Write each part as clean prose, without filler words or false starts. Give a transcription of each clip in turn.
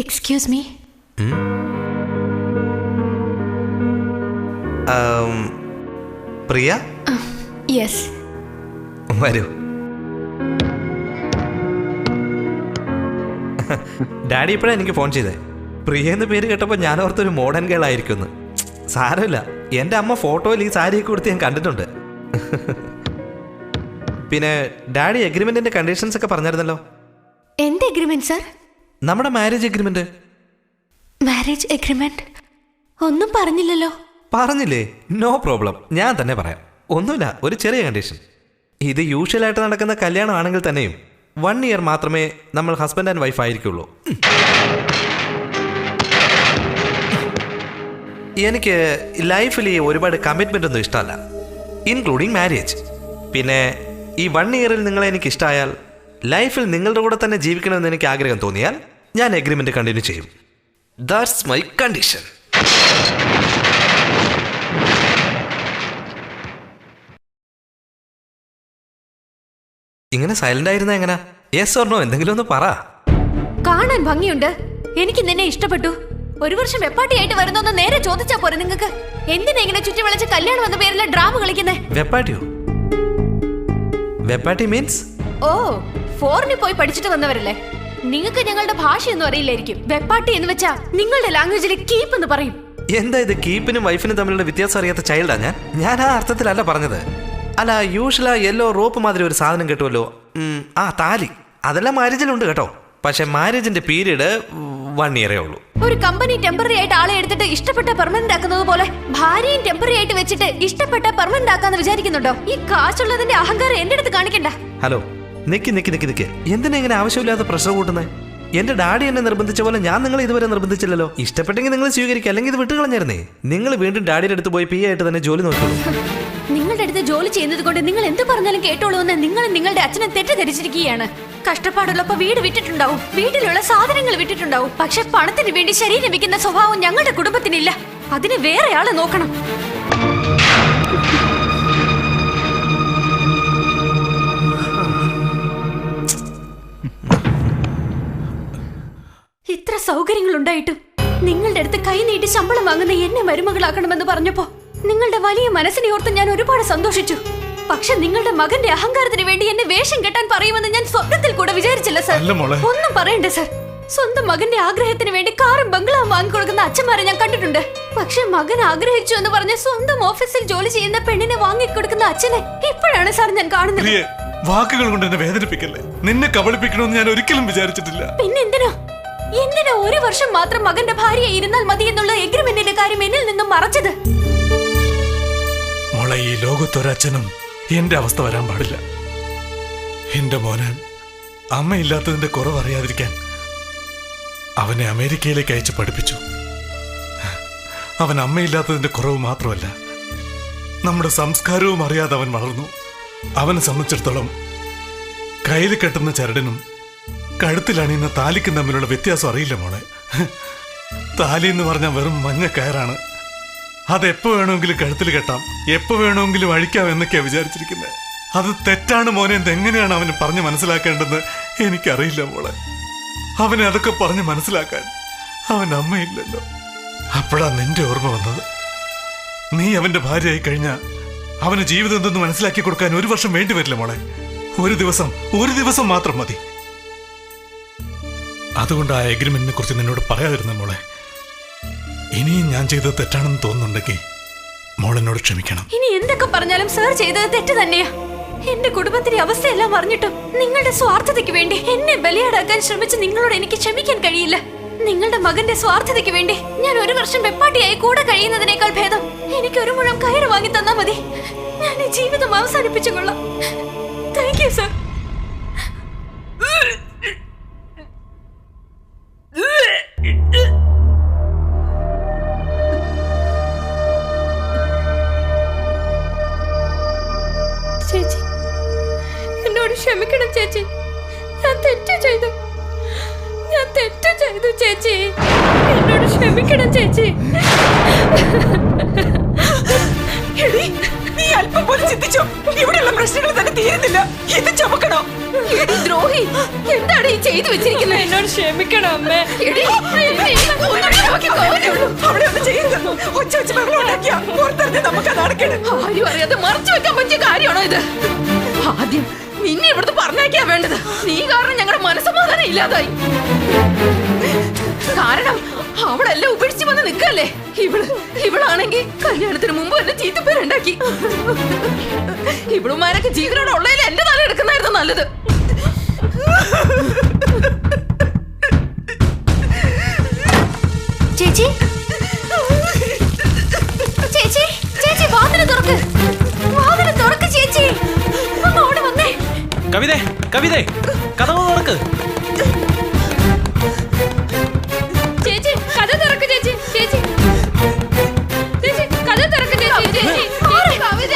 Excuse me. Priya? Yes. വരൂ. Daddy ഇപ്പോഴാണ് എനിക്ക് ഫോൺ ചെയ്തേ. പ്രിയ എന്ന പേര് കേട്ടപ്പോൾ ഞാൻ ഓർത്തൊരു മോഡേൺ ഗേൾ ആയിരിക്കുന്നു. സാരമില്ല, എൻ്റെ അമ്മ ഫോട്ടോയിൽ ഈ സാരിയൊക്കെ കൊടുത്ത് ഞാൻ കണ്ടിട്ടുണ്ട്. പിന്നെ ഡാഡി എഗ്രിമെന്റിന്റെ കണ്ടീഷൻസ് ഒക്കെ പറഞ്ഞായിരുന്നല്ലോ. എന്ത് എഗ്രിമെന്റ് സർ? നമ്മുടെ മാരേജ് എഗ്രിമെന്റ്. മാരേജ് എഗ്രിമെന്റ് ഒന്നും പറഞ്ഞില്ലല്ലോ. പറഞ്ഞില്ലേ? നോ പ്രോബ്ലം, ഞാൻ തന്നെ പറയാം. ഒന്നുമില്ല, ഒരു ചെറിയ കണ്ടീഷൻ. ഇത് യൂഷ്വലായിട്ട് നടക്കുന്ന കല്യാണം ആണെങ്കിൽ തന്നെയും 1 ഇയർ മാത്രമേ നമ്മൾ ഹസ്ബൻഡ് ആൻഡ് വൈഫ് ആയിരിക്കുള്ളൂ. എനിക്ക് ലൈഫിൽ ഈ ഒരുപാട് കമ്മിറ്റ്മെൻ്റ് ഒന്നും ഇഷ്ടമല്ല, ഇൻക്ലൂഡിങ് മാരേജ്. പിന്നെ ഈ 1 ഇയറിൽ നിങ്ങളെ എനിക്ക് ഇഷ്ടമായാൽ, ലൈഫിൽ നിങ്ങളുടെ കൂടെ തന്നെ ജീവിക്കണമെന്ന് എനിക്ക് ആഗ്രഹം തോന്നിയാൽ ഞാൻ എഗ്രിമെൻ്റ് കണ്ടിന്യൂ ചെയ്യും. That's my condition. ഇങ്ങനെ സൈലന്റ് ആയിരുന്ന എങ്ങനെ? യെസ് ഓർ നോ എന്തെങ്കിലും ഒന്ന് പറ. കാണാൻ ഭംഗിയുണ്ട്, എനിക്ക് നിന്നെ ഇഷ്ടപ്പെട്ടു. 1 വർഷം വെപ്പാട്ടിയായിട്ട് വരുന്നൊന്ന് നേരെ ചോദിച്ചാ പോരെ നിങ്ങൾക്ക്? എന്തിനാ ഇങ്ങനെ ചുറ്റി വിളിച്ച് കല്യാണം എന്ന പേരിലെ ഡ്രാമ കളിക്കുന്നേ? വെപ്പാട്ടിയോ? വെപ്പാട്ടി മീൻസ്? ഓ, ഫോറിനിൽ പോയി പഠിച്ചിട്ട് വന്നവരല്ലേ? നിങ്ങൾക്ക് ഞങ്ങളുടെ ഭാഷയൊന്നും അറിയില്ലായിരിക്കും. വെപ്പാട്ടി എന്ന് വെച്ചാ നിങ്ങളുടെ ലാംഗ്വേജിൽ കീപ്പ് എന്ന് പറയും. എന്താ ഇത്? കീപ്പിനും വൈഫിനും തമ്മിലുള്ള വ്യത്യാസം അറിയാത്ത ചൈൽഡാ ഞാൻ ആ അർത്ഥത്തിലല്ല പറഞ്ഞത്. അല്ല, യൂഷ്വലാ യെല്ലോ റോപ്പ് മാതിരി ഒരു സാധനം കിട്ടുമല്ലോ, ആ താലി. അതെല്ലാം മാരേജിലുണ്ട് കേട്ടോ. പക്ഷെ മാരേജിന്റെ പീരീഡ് 1 ഇയറേ ഉള്ളൂ. ഒരു കമ്പനി ടെമ്പററി ആയിട്ട് ആളെ എടുത്തിട്ട് ഇഷ്ടപ്പെട്ട പെർമനന്റ് ആക്കുന്നത് പോലെ ഭാര്യയും ടെമ്പററി ആയിട്ട് വെച്ചിട്ട് ഇഷ്ടപ്പെട്ട പെർമനന്റ് ആക്കാന്ന് വിചാരിക്കുന്നുണ്ടോ? ഈ കാശുള്ളതിന്റെ അഹങ്കാരം എന്റെ അടുത്ത് കാണിക്കണ്ട. ഹലോ, നിക്ക്. എന്തിനാ ഇങ്ങനെ ആവശ്യമില്ലാത്ത പ്രഷർ കൂട്ടുന്നത്? എന്റെ ഡാഡി എന്നെ നിർബന്ധിച്ച പോലെ ഞാൻ നിങ്ങളെ ഇതുവരെ നിർബന്ധിച്ചില്ലല്ലോ. ഇഷ്ടപ്പെട്ടെങ്കിൽ നിങ്ങൾ സ്വീകരിക്കുക, അല്ലെങ്കിൽ ഇത് വിട്ടുകളഞ്ഞായിരുന്നേ. നിങ്ങൾ വീണ്ടും ഡാഡിയുടെ അടുത്ത് പോയി PA ആയിട്ട് തന്നെ ജോലി നോക്കുള്ളൂ. നിങ്ങളുടെ അടുത്ത് ജോലി ചെയ്യുന്നത് കൊണ്ട് നിങ്ങൾ എന്ത് പറഞ്ഞാലും കേട്ടോളൂ എന്ന് നിങ്ങൾ നിങ്ങളുടെ അച്ഛനെ തെറ്റിദ്ധരിച്ചിരിക്കുകയാണ്. കഷ്ടപ്പാടുള്ളപ്പോ വീട് വിട്ടിട്ടുണ്ടാവും, വീട്ടിലുള്ള സാധനങ്ങൾ വിട്ടിട്ടുണ്ടാവും. പക്ഷെ പണത്തിന് വേണ്ടി ശരീരം വിൽക്കുന്ന സ്വഭാവം ഞങ്ങളുടെ കുടുംബത്തിനില്ല. അതിന് വേറെ ആളെ നോക്കണം. ഇത്ര സൗകര്യങ്ങൾ ഉണ്ടായിട്ടും നിങ്ങളുടെ അടുത്ത് കൈ നീട്ടി ശമ്പളം വാങ്ങുന്ന എന്നെ മരുമകളാക്കണമെന്ന് പറഞ്ഞപ്പോ നിങ്ങളുടെ വലിയ മനസ്സിനെ ഓർത്ത് ഞാൻ ഒരുപാട് സന്തോഷിച്ചു. പക്ഷെ നിങ്ങളുടെ മകന്റെ അഹങ്കാരത്തിന് വേണ്ടി എന്നെ വേഷം കെട്ടാൻ പറയുമെന്ന് ഞാൻ സ്വപ്നത്തിൽ കൂടെ വിചാരിച്ചില്ല സർ. ഒന്നും പറയണ്ട സർ. സ്വന്തം മകന്റെ ആഗ്രഹത്തിന് വേണ്ടി കാറും ബംഗ്ലാവും വാങ്ങിക്കൊടുക്കുന്ന അച്ഛന്മാരെ ഞാൻ കണ്ടിട്ടുണ്ട്. പക്ഷെ മകൻ ആഗ്രഹിച്ചു എന്ന് പറഞ്ഞ് സ്വന്തം ഓഫീസിൽ ജോലി ചെയ്യുന്ന പെണ്ണിനെ വാങ്ങിക്കൊടുക്കുന്ന അച്ഛനെ ഇപ്പോഴാണ് സാർ ഞാൻ കാണുന്നത്. വാക്കുകൾ കൊണ്ട് എന്നെ വേദനിപ്പിക്കല്ലേ. നിന്നെ കബളിപ്പിക്കണമെന്ന് ഞാൻ ഒരിക്കലും വിചാരിച്ചിട്ടില്ല. പിന്നെന്തിനാ 1 വർഷം മാത്രം മകന്റെ ഭാര്യ ഇരുന്നാൽ മതി എന്നുള്ള എഗ്രിമെന്റിന്റെ കാര്യം എന്നിൽ നിന്നും മറച്ചത്? മോളെ, ഈ ലോകത്തൊരച്ഛനും എന്റെ അവസ്ഥ വരാൻ പാടില്ല. എന്റെ മോന് അമ്മയില്ലാത്തതിന്റെ കുറവ് അറിയാതിരിക്കാൻ അവനെ അമേരിക്കയിലേക്ക് അയച്ച് പഠിപ്പിച്ചു. അവൻ അമ്മയില്ലാത്തതിന്റെ കുറവ് മാത്രമല്ല, നമ്മുടെ സംസ്കാരവും അറിയാതെ അവൻ വളർന്നു. അവനെ സംബന്ധിച്ചിടത്തോളം കയ്യിൽ കെട്ടുന്ന ചരടിനും കഴുത്തിലണിയുന്ന താലിക്കും തമ്മിലുള്ള വ്യത്യാസം അറിയില്ല മോളെ. താലി എന്ന് പറഞ്ഞാൽ വെറും മഞ്ഞ കയറാണ്. അതെപ്പോ വേണമെങ്കിലും കഴുത്തിൽ കെട്ടാം, എപ്പോ വേണമെങ്കിലും അഴിക്കാം എന്നൊക്കെയാ വിചാരിച്ചിരിക്കുന്നത്. അത് തെറ്റാണ് മോനെ. എങ്ങനെയാണ് അവന് പറഞ്ഞ് മനസ്സിലാക്കേണ്ടതെന്ന് എനിക്കറിയില്ല മോളെ. അവനെ അതൊക്കെ പറഞ്ഞ് മനസ്സിലാക്കാൻ അവൻ അമ്മയില്ലല്ലോ. അപ്പോഴാ നിന്റെ ഓർമ്മ വന്നത്. നീ അവന്റെ ഭാര്യയായി കഴിഞ്ഞാൽ അവന് ജീവിതം എന്തെന്ന് മനസ്സിലാക്കി കൊടുക്കാൻ 1 വർഷം വേണ്ടി വരില്ല മോളെ. ഒരു ദിവസം മാത്രം മതി. അതുകൊണ്ട് ആ എഗ്രിമെന്റിനെ കുറിച്ച് നിന്നോട് പറയാതിരുന്ന മോളെ. ഇനിയും ഞാൻ ചെയ്തത് തെറ്റാണെന്ന് തോന്നുന്നുണ്ടെങ്കിൽ മോളെന്നോട് ക്ഷമിക്കണം. ഇനി എന്തൊക്കെ പറഞ്ഞാലും സർ ചെയ്തത് തെറ്റ് തന്നെയാ. എന്റെ കുടുംബത്തിന്റെ അവസ്ഥയെല്ലാം അറിഞ്ഞിട്ടും നിങ്ങളുടെ സ്വാർത്ഥതയ്ക്ക് വേണ്ടി എന്നെ ബലിയാടാക്കാൻ ശ്രമിച്ച് നിങ്ങളോട് എനിക്ക് ക്ഷമിക്കാൻ കഴിയില്ല. നിങ്ങളുടെ മകന്റെ സ്വാർത്ഥതയ്ക്ക് വേണ്ടി ഞാൻ 1 വർഷം വെപ്പാട്ടിയായി കൂടെ കഴിയുന്നതിനേക്കാൾ ഭേദം എനിക്ക് 1 മുഴം കയറ് വാങ്ങി തന്നാ മതി. ഞാൻ ഈ ജീവിതം അവസാനിപ്പിച്ചു കൊള്ളാം. Thank you sir. ചേച്ചി, എന്നോട് ക്ഷമിക്കണം ചേച്ചി. ഞാൻ തെറ്റ് ചെയ്തു ചേച്ചി. എന്നോട് ക്ഷമിക്കണം ചേച്ചി. നീ അല്പം പോലും ചിന്തിച്ചോ? ഇവിടെയുള്ള പ്രശ്നങ്ങൾ തന്നെ തീരുന്നില്ല. ഇത് ചുമക്കണോ? എടി ദ്രോഹി, എന്താണ് ഈ ചെയ്തു വെച്ചിരിക്കുന്നത്? എന്നോട് ക്ഷമിക്കണം അമ്മേ. എടി, എന്നെ ഈ ഒന്നുകൂടി നോക്കി പോകാനുള്ളൂ. അവിടെ ഒന്ന് ചെയ്യുന്നത് ഒച്ച വെച്ച് വെള്ളം ഉണ്ടാക്കിയാ പുറത്തിറങ്ങി നമുക്ക് നടക്കണം. ആരും അറിയാതെ മറച്ചു വെക്കാൻ പറ്റിയ കാര്യമാണോ ഇത്? ആദ്യം നിന്നെ ഇവിടുന്ന് പറഞ്ഞേക്കാ വേണ്ടത്. നീ കാരണം ഞങ്ങളുടെ മനസ്സമാധാനം ഇല്ലാതായി. കാരണം അവളെല്ലാം ഉപേക്ഷിച്ച് വന്ന് നിൽക്കല്ലേ. ഇവളാണെങ്കിൽ കല്യാണത്തിന് മുമ്പ് എന്നെ ചീത്തപ്പേരുണ്ടാക്കി. ഇവളുമാരൊക്കെ ജീവനോടെ ഉള്ളതിൽ എന്റെ തല എടുക്കുന്നായിരുന്നു നല്ലത്. ചേച്ചി ചേച്ചി ചേച്ചി വാതില് തുറക്ക്, വാതില് തുറക്ക് ചേച്ചി. ഒന്ന് ഓടി വന്നേ. കവിതേ, കവിതേ, കഥവ് തുറക്ക്. ചേച്ചി കഥ തുറക്ക് ചേച്ചി. ചേച്ചി ചേച്ചി കഥ തുറക്ക് ചേച്ചി. ചേച്ചി കവിത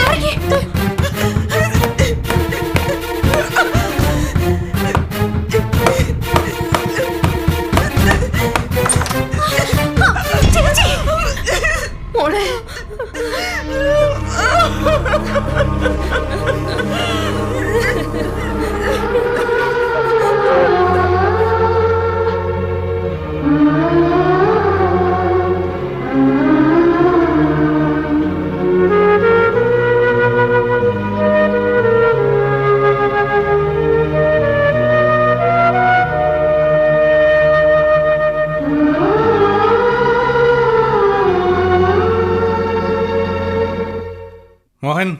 ചേച്ചി മോളെ, മോഹൻ,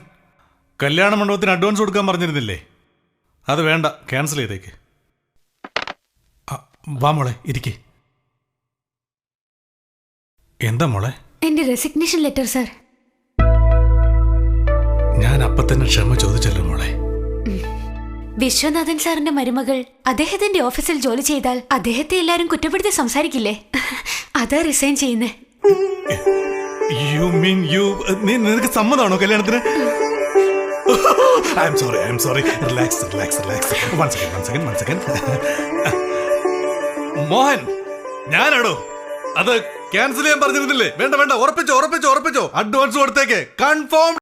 കല്യാണ മണ്ഡപത്തിന് അഡ്വാൻസ് കൊടുക്കാൻ പറഞ്ഞിരുന്നില്ലേ? അത് വേണ്ട, ക്യാൻസൽ ചെയ്തേക്ക്. വാ മോളെ, ഇരിക്കേ. എന്താ മോളെ? എന്റെ റെസിഗ്നേഷൻ ലെറ്റർ സർ. ഞാൻ അപ്പൊ തന്നെ ക്ഷമ ചോദിച്ചല്ലോ മോളെ. വിശ്വനാഥൻ സാറിന്റെ മരുമകൾ അദ്ദേഹത്തിന്റെ ഓഫീസിൽ ജോലി ചെയ്താൽ അദ്ദേഹത്തെ എല്ലാരും കുറ്റപ്പെടുത്തി സംസാരിക്കില്ലേ? അതാ റിസൈൻ ചെയ്യുന്നേ. നിനക്ക് സമ്മതമാണോ കല്യാണത്തിന്? I'm sorry. Relax. One second. Mohan, ഞാനാണോ അത് ക്യാൻസൽ ചെയ്യാൻ പറഞ്ഞിരുന്നില്ലേ? വേണ്ട, ഉറപ്പിച്ചോ. അഡ്വാൻസ് കൊടുത്തേക്ക്. കൺഫേം.